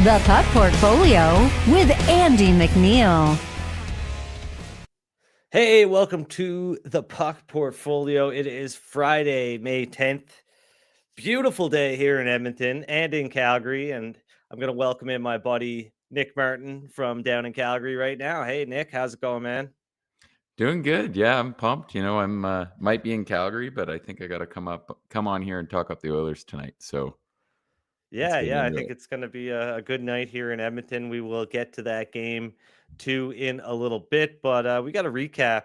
The Puck Portfolio with Andy MacNeil. Hey, welcome to the Puck Portfolio. It is Friday, May 10th. Beautiful day here in Edmonton and in Calgary. And I'm going to welcome in my buddy Nick Martin from down in Calgary right now. Hey, Nick, how's it going, man? Doing good. Yeah, I'm pumped. I'm might be in Calgary, but I think I got to come on here and talk up the Oilers tonight. So let's get I into think it. it's going to be a good night here in Edmonton. We will get to that game too in a little bit, but we got to recap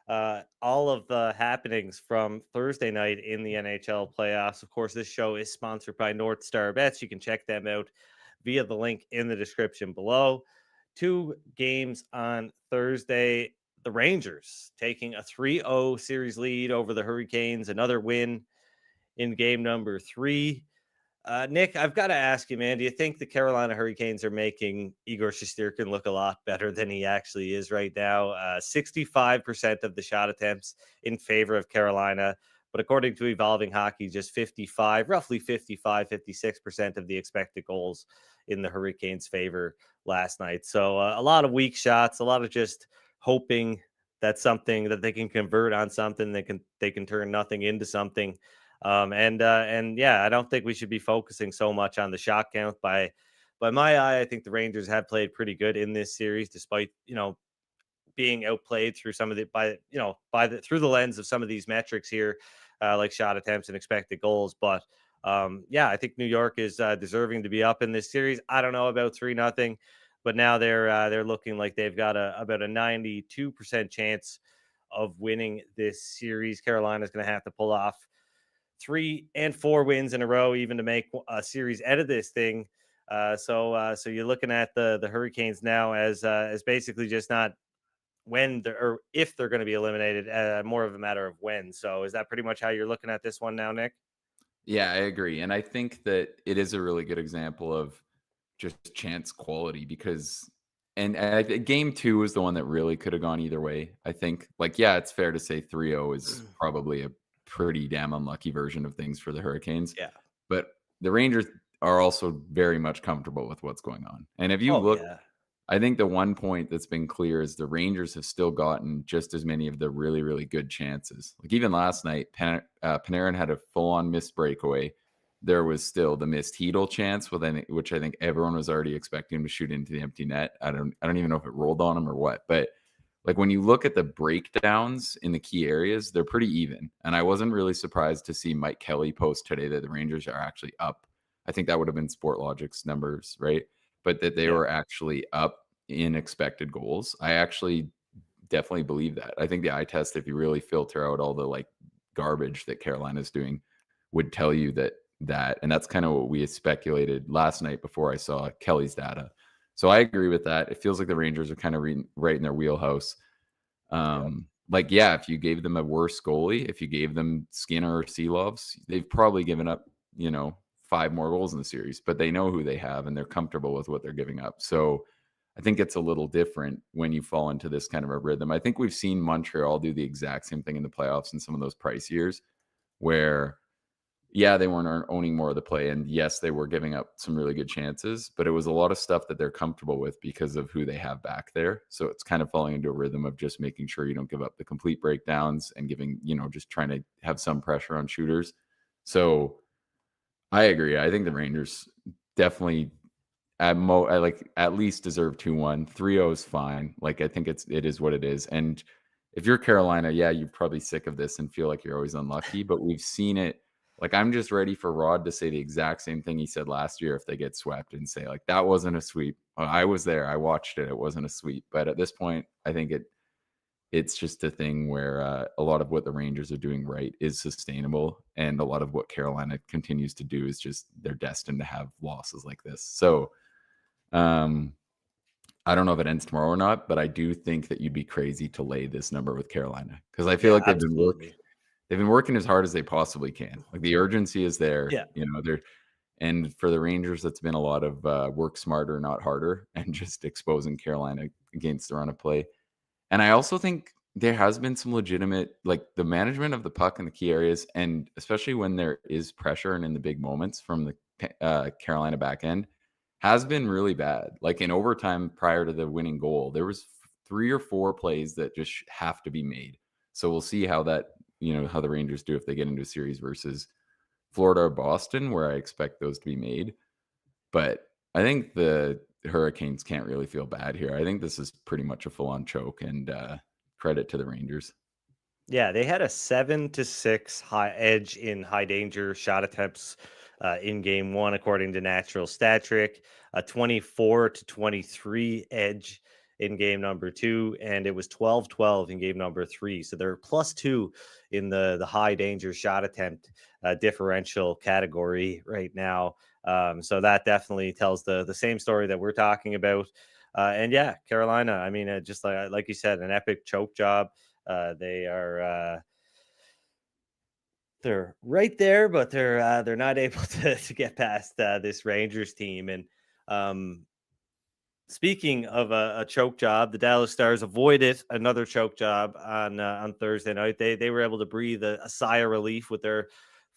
all of the happenings from Thursday night in the NHL playoffs. Of course, this show is sponsored by NorthStar Bets. You can check them out via the link in the description below. Two games on Thursday. The Rangers taking a 3-0 series lead over the Hurricanes, another win in game number 3. Nick, I've got to ask you, man, do you think the Carolina Hurricanes are making Igor Shesterkin look a lot better than he actually is right now? 65% of the shot attempts in favor of Carolina, but according to Evolving Hockey, just roughly 56% of the expected goals in the Hurricanes' favor last night. So a lot of weak shots, a lot of just hoping that something that they can convert on something, they can turn nothing into something. And yeah, I don't think we should be focusing so much on the shot count. By my eye, I think the Rangers have played pretty good in this series, despite being outplayed through some of the through the lens of some of these metrics here, like shot attempts and expected goals. But yeah, I think New York is deserving to be up in this series. I don't know about 3-0, but now they're looking like they've got about a 92% chance of winning this series. Carolina's going to have to pull off 3 and 4 wins in a row, even to make a series out of this thing. So you're looking at the Hurricanes now as basically just not when or if they're going to be eliminated, more of a matter of when. So is that pretty much how you're looking at this one now, Nick? Yeah, I agree, and I think that it is a really good example of just chance quality because, and I think game 2 is the one that really could have gone either way. I think, yeah, it's fair to say 3-0 is probably a pretty damn unlucky version of things for the Hurricanes. Yeah. But the Rangers are also very much comfortable with what's going on. And if you look, Yeah. I think the one point that's been clear is the Rangers have still gotten just as many of the really, really good chances. Like even last night, Panarin had a full-on missed breakaway. There was still the missed Hedl chance, which I think everyone was already expecting him to shoot into the empty net. I don't even know if it rolled on him or what, but like when you look at the breakdowns in the key areas, they're pretty even. And I wasn't really surprised to see Mike Kelly post today that the Rangers are actually up. I think that would have been Sportlogic's numbers, right? But that they were actually up in expected goals. I actually definitely believe that. I think the eye test, if you really filter out all the garbage that Carolina's doing, would tell you that, and that's kind of what we had speculated last night before I saw Kelly's data. So I agree with that. It feels like the Rangers are kind of right in their wheelhouse. If you gave them a worse goalie, if you gave them Skinner or Seelovs, they've probably given up, 5 more goals in the series, but they know who they have and they're comfortable with what they're giving up. So I think it's a little different when you fall into this kind of a rhythm. I think we've seen Montreal do the exact same thing in the playoffs in some of those price years where, yeah, they weren't owning more of the play. And yes, they were giving up some really good chances, but it was a lot of stuff that they're comfortable with because of who they have back there. So it's kind of falling into a rhythm of just making sure you don't give up the complete breakdowns and giving, just trying to have some pressure on shooters. So I agree. I think the Rangers definitely at least deserve 2-1. 3-0 is fine. I think it is what it is. And if you're Carolina, yeah, you're probably sick of this and feel like you're always unlucky, but we've seen it. I'm just ready for Rod to say the exact same thing he said last year if they get swept and say, that wasn't a sweep. I was there. I watched it. It wasn't a sweep. But at this point, I think it's just a thing where a lot of what the Rangers are doing right is sustainable. And a lot of what Carolina continues to do is just they're destined to have losses like this. So I don't know if it ends tomorrow or not, but I do think that you'd be crazy to lay this number with Carolina because I feel like they've been working as hard as they possibly can. The urgency is there. Yeah. And for the Rangers, that's been a lot of work smarter, not harder, and just exposing Carolina against the run of play. And I also think there has been some legitimate, the management of the puck in the key areas, and especially when there is pressure and in the big moments from the Carolina back end, has been really bad. Like in overtime prior to the winning goal, there was 3 or 4 plays that just have to be made. So we'll see how that, how the Rangers do if they get into a series versus Florida or Boston, where I expect those to be made. But I think the Hurricanes can't really feel bad here. I think this is pretty much a full-on choke, and credit to the Rangers. Yeah, they had a 7-6 high edge in high danger shot attempts in game one, according to Natural Stat Trick, a 24-23 edge in game number two, and it was 12-12 in game number three. So they're +2 in the high danger shot attempt differential category right now. So that definitely tells the same story that we're talking about. And yeah, Carolina, I mean, just like you said, an epic choke job. They are they're right there, but they're not able to get past this Rangers team. And um, speaking of a choke job, the Dallas Stars avoided another choke job on Thursday night. They were able to breathe a sigh of relief with their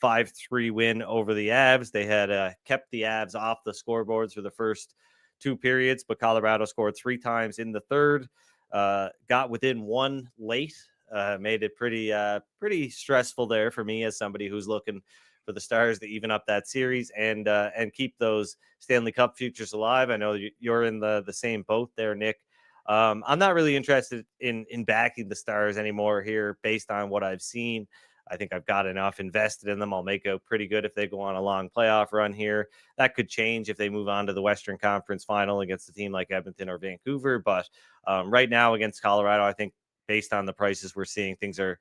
5-3 win over the Avs. They had kept the Avs off the scoreboards for the first two periods, but Colorado scored three times in the third. Got within one late. Made it pretty stressful there for me as somebody who's looking for the Stars to even up that series and keep those Stanley Cup futures alive. I know you're in the same boat there, Nick. I'm not really interested in backing the Stars anymore here based on what I've seen. I think I've got enough invested in them. I'll make out pretty good if they go on a long playoff run here. That could change if they move on to the Western Conference final against a team like Edmonton or Vancouver. But right now against Colorado, I think based on the prices we're seeing, things are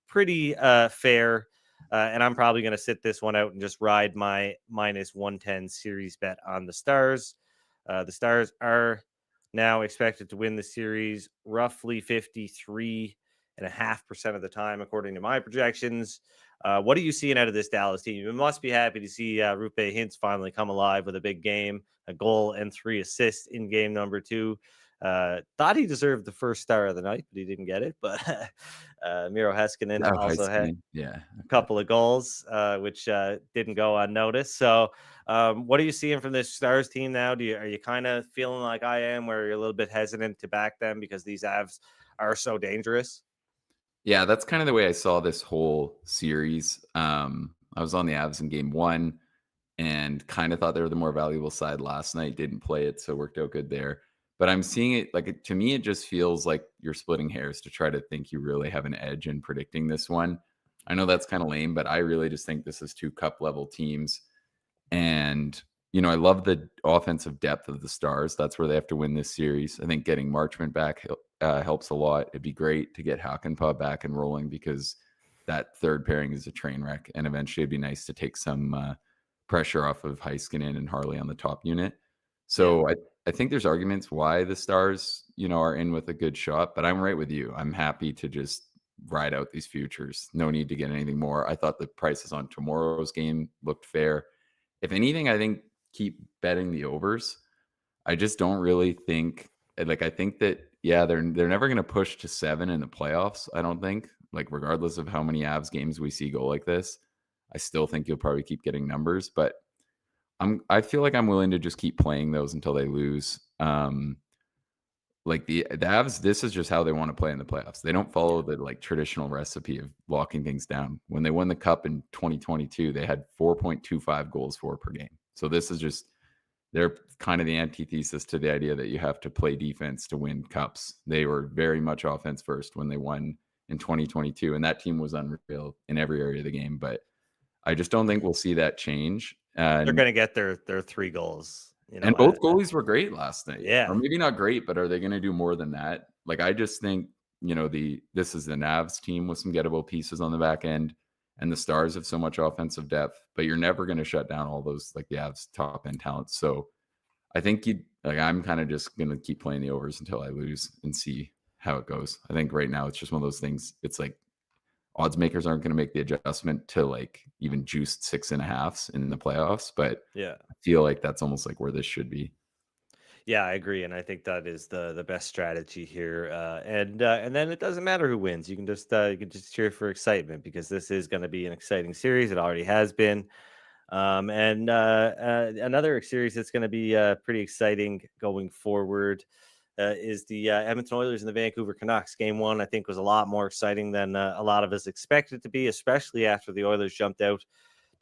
pretty fair. And I'm probably going to sit this one out and just ride my -110 series bet on the Stars. The Stars are now expected to win the series roughly 53.5% of the time, according to my projections. What are you seeing out of this Dallas team? You must be happy to see Rupe Hintz finally come alive with a big game, a goal and 3 assists in game number two. Thought he deserved the first star of the night, but he didn't get it. But Miro Heiskanen Oh, also had yeah. a couple of goals, which didn't go unnoticed. So, what are you seeing from this Stars team now? Are you kind of feeling like I am, where you're a little bit hesitant to back them because these Avs are so dangerous? Yeah, that's kind of the way I saw this whole series. I was on the Avs in game one and kind of thought they were the more valuable side last night. Didn't play it, so it worked out good there. But I'm seeing it to me, it just feels like you're splitting hairs to try to think you really have an edge in predicting this one. I know that's kind of lame, but I really just think this is two cup level teams. And, I love the offensive depth of the Stars. That's where they have to win this series. I think getting Marchment back helps a lot. It'd be great to get Hakanpää back and rolling because that third pairing is a train wreck. And eventually it'd be nice to take some pressure off of Heiskanen and Harley on the top unit. So I think there's arguments why the Stars, are in with a good shot, but I'm right with you. I'm happy to just ride out these futures. No need to get anything more. I thought the prices on tomorrow's game looked fair. If anything, I think keep betting the overs. I just don't really think I think that they're never going to push to 7 in the playoffs, I don't think. Regardless of how many Avs games we see go like this, I still think you'll probably keep getting numbers, but I feel like I'm willing to just keep playing those until they lose. The Avs, this is just how they want to play in the playoffs. They don't follow the traditional recipe of locking things down. When they won the cup in 2022, they had 4.25 goals for per game. So this is just they're kind of the antithesis to the idea that you have to play defense to win cups. They were very much offense first when they won in 2022, and that team was unreal in every area of the game. But I just don't think we'll see that change. They're going to get their 3 goals. And both goalies were great last night. Yeah. Or maybe not great, but are they going to do more than that? I just think, this is the Navs team with some gettable pieces on the back end, and the Stars have so much offensive depth, but you're never going to shut down all those, the Avs top end talents. So I think I'm kind of just going to keep playing the overs until I lose and see how it goes. I think right now it's just one of those things. It's odds makers aren't going to make the adjustment to even juiced 6.5s in the playoffs, but yeah, I feel like that's almost where this should be. Yeah, I agree, and I think that is the best strategy here. And then it doesn't matter who wins; you can just cheer for excitement because this is going to be an exciting series. It already has been. And another series that's going to be pretty exciting going forward is the Edmonton Oilers and the Vancouver Canucks. Game one, I think, was a lot more exciting than a lot of us expected it to be, especially after the Oilers jumped out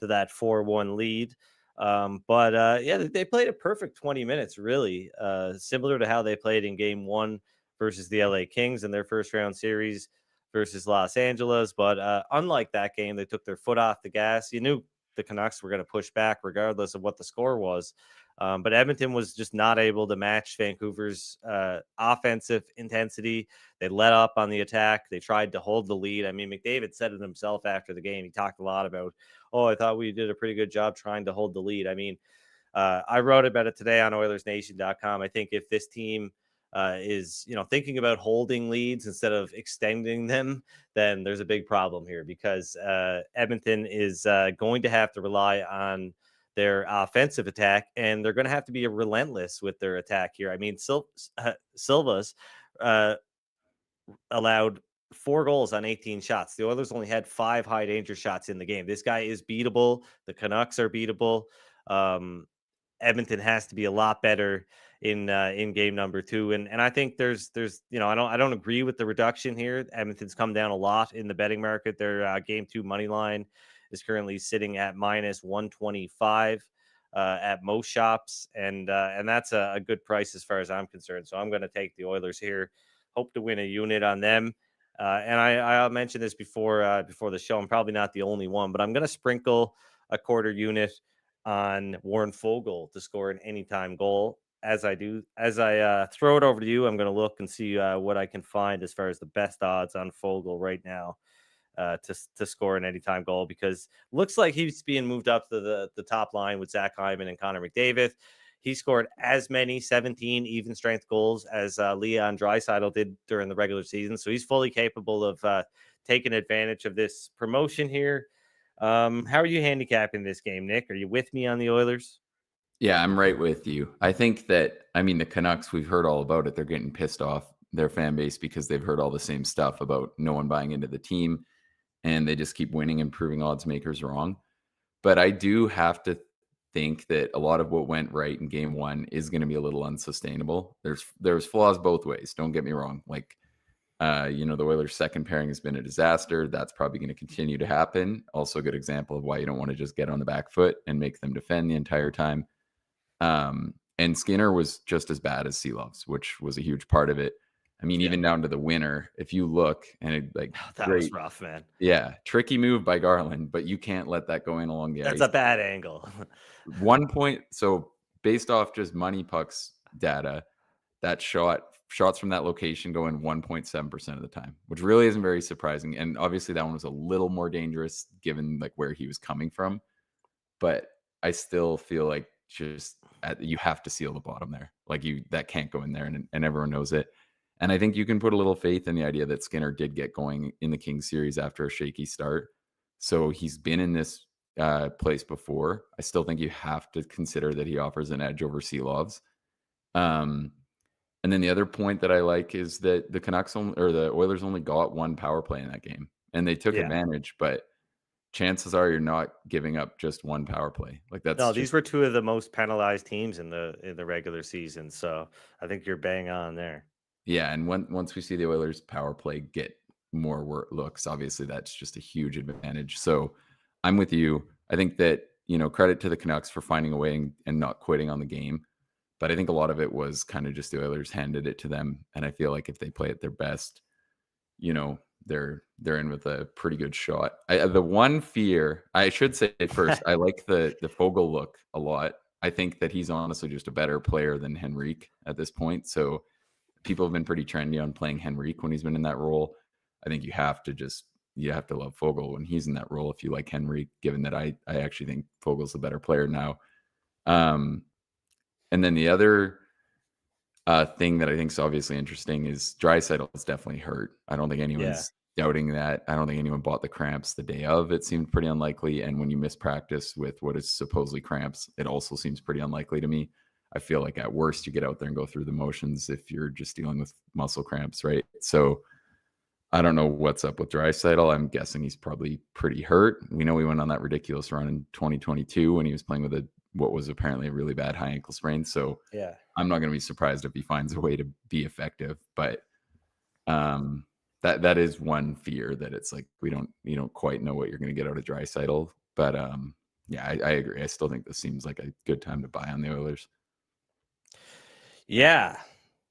to that 4-1 lead. But yeah, they played a perfect 20 minutes, really, similar to how they played in game one versus the LA Kings in their first round series versus Los Angeles. But unlike that game, they took their foot off the gas. You knew the Canucks were going to push back regardless of what the score was. But Edmonton was just not able to match Vancouver's offensive intensity. They let up on the attack. They tried to hold the lead. I mean, McDavid said it himself after the game. He talked a lot about, oh, I thought we did a pretty good job trying to hold the lead. I mean, I wrote about it today on OilersNation.com. I think if this team is, thinking about holding leads instead of extending them, then there's a big problem here because Edmonton is going to have to rely on their offensive attack, and they're going to have to be relentless with their attack here. I mean, Silva's allowed 4 goals on 18 shots. The Oilers only had 5 high danger shots in the game. This guy is beatable. The Canucks are beatable. Edmonton has to be a lot better in game number 2, and I think there's I don't agree with the reduction here. Edmonton's come down a lot in the betting market. Their game 2 money line is currently sitting at minus 125 at most shops, and that's a good price as far as I'm concerned. So I'm going to take the Oilers here. Hope to win a unit on them. And I mentioned this before the show. I'm probably not the only one, but I'm going to sprinkle a quarter unit on Warren Foegele to score an anytime goal. As I throw it over to you, I'm going to look and see what I can find as far as the best odds on Foegele right now to score an anytime goal, because looks like he's being moved up to the top line with Zach Hyman and Connor McDavid. He scored as many 17 even strength goals as Leon Draisaitl did during the regular season. So he's fully capable of taking advantage of this promotion here. How are you handicapping this game, Nick? Are you with me on the Oilers? Yeah, I'm right with you. I think that, the Canucks, we've heard all about it. They're getting pissed off their fan base because they've heard all the same stuff about no one buying into the team, and they just keep winning and proving odds makers wrong. But I do have to think that a lot of what went right in game 1 is going to be a little unsustainable. There's flaws both ways. Don't get me wrong. The Oilers' second pairing has been a disaster. That's probably going to continue to happen. Also a good example of why you don't want to just get on the back foot and make them defend the entire time. And Skinner was just as bad as Seelovs, which was a huge part of it. Even down to the winner, if you look, and that was rough, man. Yeah, tricky move by Garland, but you can't let that go in along the ice. That's a bad angle. 1 point. So based off just Money Puck's data, that shots from that location go in 1.7% of the time, which really isn't very surprising. And obviously that one was a little more dangerous given where he was coming from. But I still feel like you have to seal the bottom there. That can't go in there, and everyone knows it. And I think you can put a little faith in the idea that Skinner did get going in the Kings series after a shaky start. So he's been in this place before. I still think you have to consider that he offers an edge over Seelovs. And then the other point that I like is that the Oilers only got 1 power play in that game, and they took advantage, but chances are you're not giving up just 1 power play. These were 2 of the most penalized teams in the regular season. So I think you're bang on there. Yeah, and once we see the Oilers power play get more looks, obviously that's just a huge advantage. So I'm with you. I think that, credit to the Canucks for finding a way and not quitting on the game. But I think a lot of it was kind of just the Oilers handed it to them. And I feel like if they play at their best, they're in with a pretty good shot. The one fear, I should say first, I like the Foegele look a lot. I think that he's honestly just a better player than Henrique at this point. So people have been pretty trendy on playing Henrique when he's been in that role. I think you have to love Foegele when he's in that role if you like Henrique, given that I actually think Fogel's a better player now. And then the other thing that I think is obviously interesting is Draisaitl is definitely hurt. I don't think anyone's doubting that. I don't think anyone bought the cramps the day of. It seemed pretty unlikely. And when you miss practice with what is supposedly cramps, it also seems pretty unlikely to me. I feel like at worst you get out there and go through the motions if you're just dealing with muscle cramps, right? So I don't know what's up with Draisaitl. I'm guessing he's probably pretty hurt. We know he went on that ridiculous run in 2022 when he was playing with what was apparently a really bad high ankle sprain. So Yeah. I'm not going to be surprised if he finds a way to be effective. But that is one fear, that it's like you don't quite know what you're going to get out of Draisaitl. But yeah, I agree. I still think this seems like a good time to buy on the Oilers. Yeah.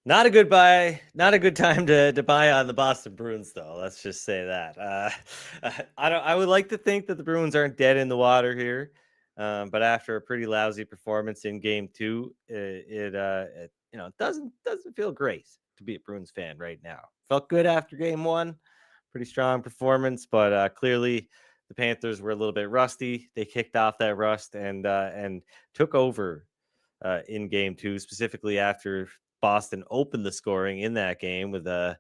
Not a good buy. Not a good time to buy on the Boston Bruins, though. Let's just say that. I would like to think that the Bruins aren't dead in the water here, but after a pretty lousy performance in Game 2, it doesn't feel great to be a Bruins fan right now. Felt good after Game 1, pretty strong performance, but clearly the Panthers were a little bit rusty. They kicked off that rust and took over in Game 2, specifically after Boston opened the scoring in that game with a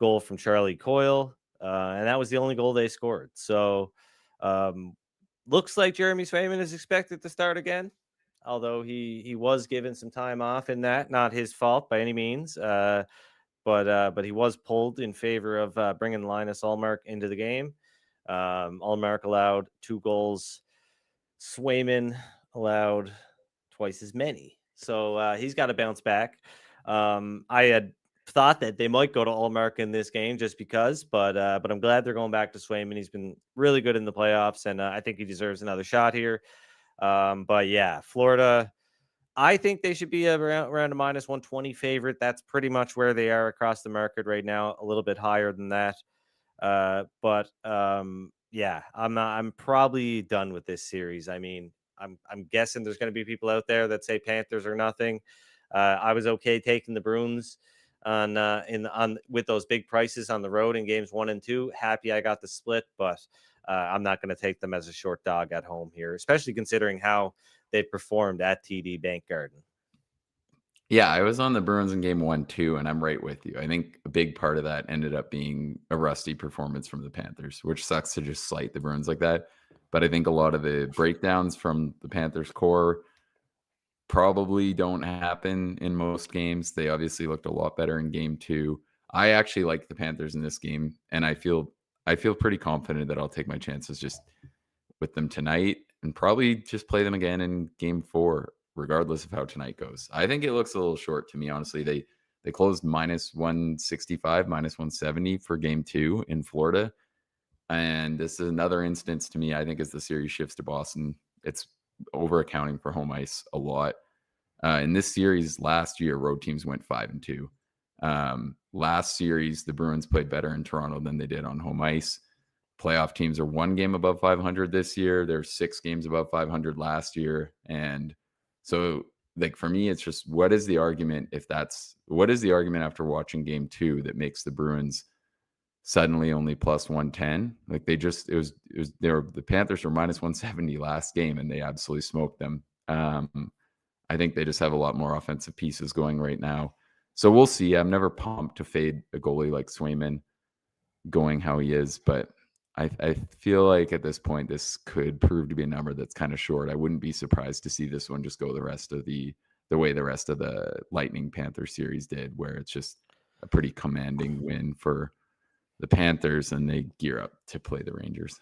goal from Charlie Coyle, and that was the only goal they scored. So, looks like Jeremy Swayman is expected to start again, although he was given some time off in that. Not his fault by any means, but he was pulled in favor of bringing Linus Ullmark into the game. Ullmark allowed 2 goals. Swayman allowed twice as many. So he's got to bounce back. I had thought that they might go to Ullmark in this game just because, but I'm glad they're going back to Swayman. He's been really good in the playoffs, and I think he deserves another shot here. But yeah, Florida, I think they should be around a minus 120 favorite. That's pretty much where they are across the market right now, a little bit higher than that. Yeah, I'm probably done with this series. I mean, I'm guessing there's going to be people out there that say Panthers or nothing. I was okay taking the Bruins on with those big prices on the road in games 1 and 2. Happy I got the split, but I'm not going to take them as a short dog at home here, especially considering how they performed at TD Bank Garden. Yeah, I was on the Bruins in Game 1 too, and I'm right with you. I think a big part of that ended up being a rusty performance from the Panthers, which sucks to just slight the Bruins like that. But I think a lot of the breakdowns from the Panthers core probably don't happen in most games. They obviously looked a lot better in Game 2. I actually like the Panthers in this game, and I feel pretty confident that I'll take my chances just with them tonight and probably just play them again in Game 4, regardless of how tonight goes. I think it looks a little short to me, honestly. They closed minus 165, minus 170 for Game 2 in Florida. And this is another instance to me, I think, as the series shifts to Boston, it's over accounting for home ice a lot. In this series last year, road teams went 5-2. Last series, the Bruins played better in Toronto than they did on home ice. Playoff teams are 1 game above 500 this year. There's 6 games above 500 last year. And so, like, for me, it's just, what is the argument after watching Game 2 that makes the Bruins suddenly only plus 110? Like, the Panthers were minus 170 last game and they absolutely smoked them. I think they just have a lot more offensive pieces going right now. So we'll see. I'm never pumped to fade a goalie like Swayman going how he is, but I feel like at this point, this could prove to be a number that's kind of short. I wouldn't be surprised to see this one just go the rest of the way the rest of the Lightning Panther series did, where it's just a pretty commanding win for the Panthers and they gear up to play the Rangers.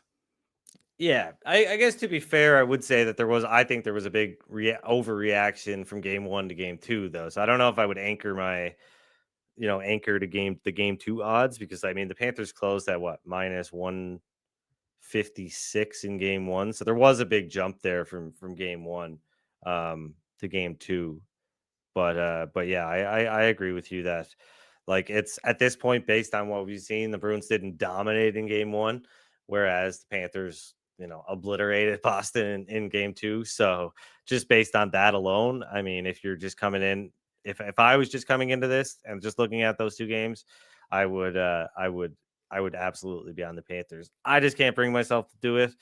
Yeah, I guess to be fair, I would say that I think there was a big overreaction from Game 1 to Game 2, though. So I don't know if I would anchor the Game 2 odds, because I mean the Panthers closed at what, minus 156 in Game 1, so there was a big jump there from Game 1 to Game 2. But yeah, I agree with you that, like, it's at this point, based on what we've seen, the Bruins didn't dominate in Game 1, whereas the Panthers obliterated Boston in Game 2. So just based on that alone, I mean, if you're just coming in, if I was just coming into this and just looking at those 2 games, I would absolutely be on the Panthers. I just can't bring myself to do it.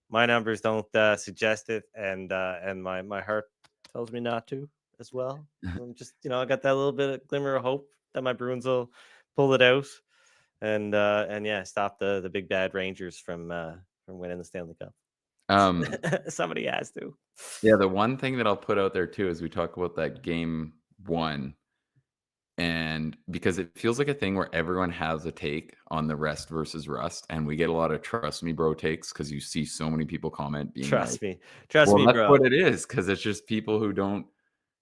My numbers don't suggest it, and my heart tells me not to as well. I'm just, I got that little bit of glimmer of hope that my Bruins will pull it out and yeah, stop the big bad Rangers from winning the Stanley Cup. Somebody has to. Yeah, the one thing that I'll put out there too is we talk about that Game 1, And because it feels like a thing where everyone has a take on the rest versus rust, and we get a lot of trust me bro takes because you see so many people comment being like, Trust me, well, that's bro. what it is, because it's just people who don't,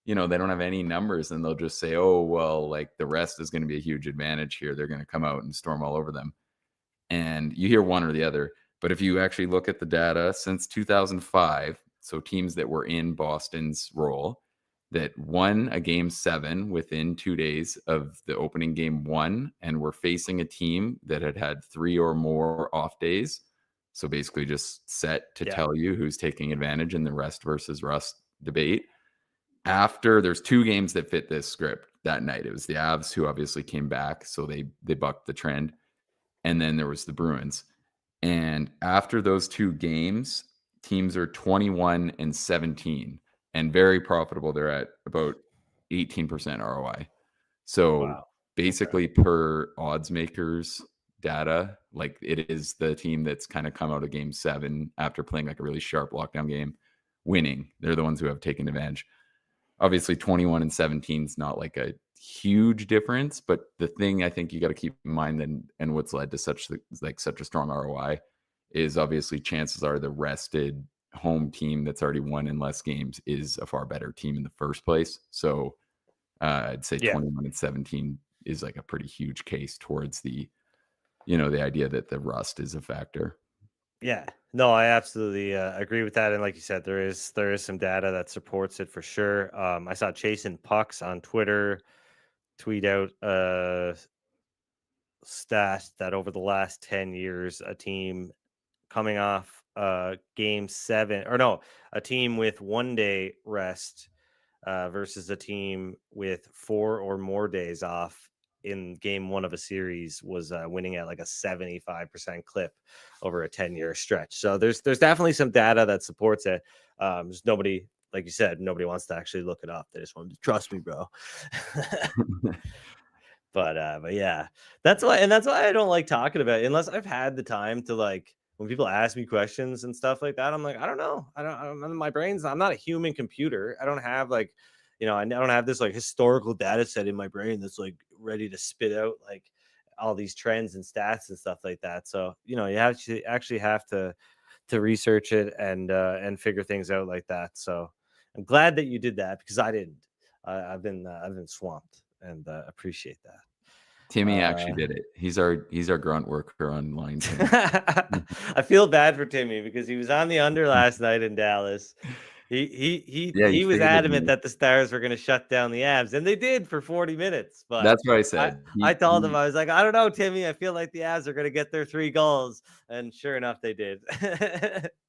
they don't have any numbers, and they'll just say, oh, well, like the rest is going to be a huge advantage here. They're going to come out and storm all over them. And you hear one or the other. But if you actually look at the data since 2005, so teams that were in Boston's role that won a game 7 within 2 days of the opening game 1 and were facing a team that had had 3 or more off days. So basically just set to tell you who's taking advantage in the rest versus rust debate. After there's 2 games that fit this script that night. It was the Avs, who obviously came back, so they bucked the trend. And then there was the Bruins. And after those 2 games, teams are 21-17 and very profitable. They're at about 18% ROI. So basically, per odds makers data, like it is the team that's kind of come out of game 7 after playing like a really sharp lockdown game, winning. They're the ones who have taken advantage. Obviously 21-17 is not like a huge difference, but the thing I think you got to keep in mind, and what's led to such a strong ROI is obviously chances are the rested home team that's already won in less games is a far better team in the first place. So I'd say 21-17 is like a pretty huge case towards the idea that the rust is a factor. Yeah, no, I absolutely agree with that. And like you said, there is some data that supports it for sure. I saw Chasing Pucks on Twitter tweet out a stat that over the last 10 years, a team coming off game 7, or no, a team with 1 day rest versus a team with 4 or more days off in game 1 of a series was winning at like a 75% clip over a 10-year stretch. So there's definitely some data that supports it. There's nobody, like you said, nobody wants to actually look it up. They just want to trust me, bro. But yeah, that's why I don't like talking about it unless I've had the time to, like, when people ask me questions and stuff like that, I'm like, I don't know. I don't, my brain's, I'm not a human computer. I don't have like, I don't have this like historical data set in my brain that's like ready to spit out like all these trends and stats and stuff like that. So, you actually have to research it and figure things out like that. So I'm glad that you did that because I didn't. I've been swamped, and appreciate that. Timmy actually did it. He's our grunt worker online. I feel bad for Timmy because he was on the under last night in Dallas. He was adamant that the Stars were going to shut down the Avs, and they did for 40 minutes. But that's what I said. I told him, I was like, I don't know, Timmy. I feel like the Avs are going to get their 3 goals, and sure enough, they did.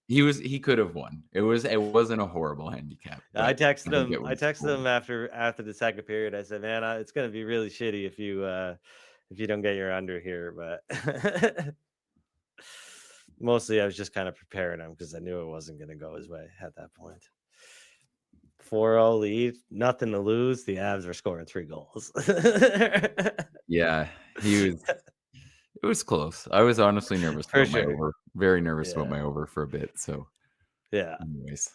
He could have won. It wasn't a horrible handicap. I texted him after the second period. I said, man, it's going to be really shitty if you don't get your under here. But mostly I was just kind of preparing him because I knew it wasn't going to go his way at that point. 4-0 lead, nothing to lose. The Avs were scoring 3 goals. Yeah, it was close. I was honestly nervous about my over. Very nervous about my over for a bit. So yeah. Anyways.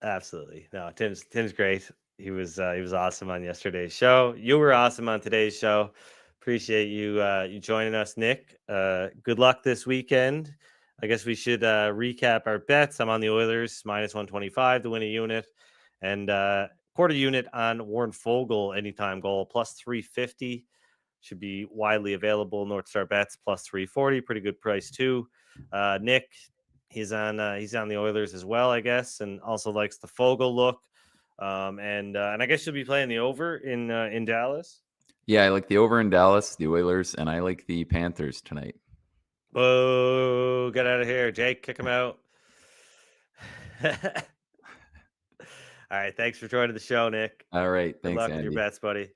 Absolutely. No, Tim's great. He was awesome on yesterday's show. You were awesome on today's show. Appreciate you joining us, Nick. Good luck this weekend. I guess we should recap our bets. I'm on the Oilers -125 to win a unit, and quarter unit on Warren Foegele anytime goal +350. Should be widely available. NorthStar Bets +340. Pretty good price too. Nick, he's on the Oilers as well, I guess, and also likes the Foegele look. And I guess you'll be playing the over in Dallas. Yeah, I like the over in Dallas, the Oilers, and I like the Panthers tonight. Whoa, get out of here, Jake. Kick him out. All right, thanks for joining the show, Nick. All right, thanks, Good luck Andy. with your bets, buddy.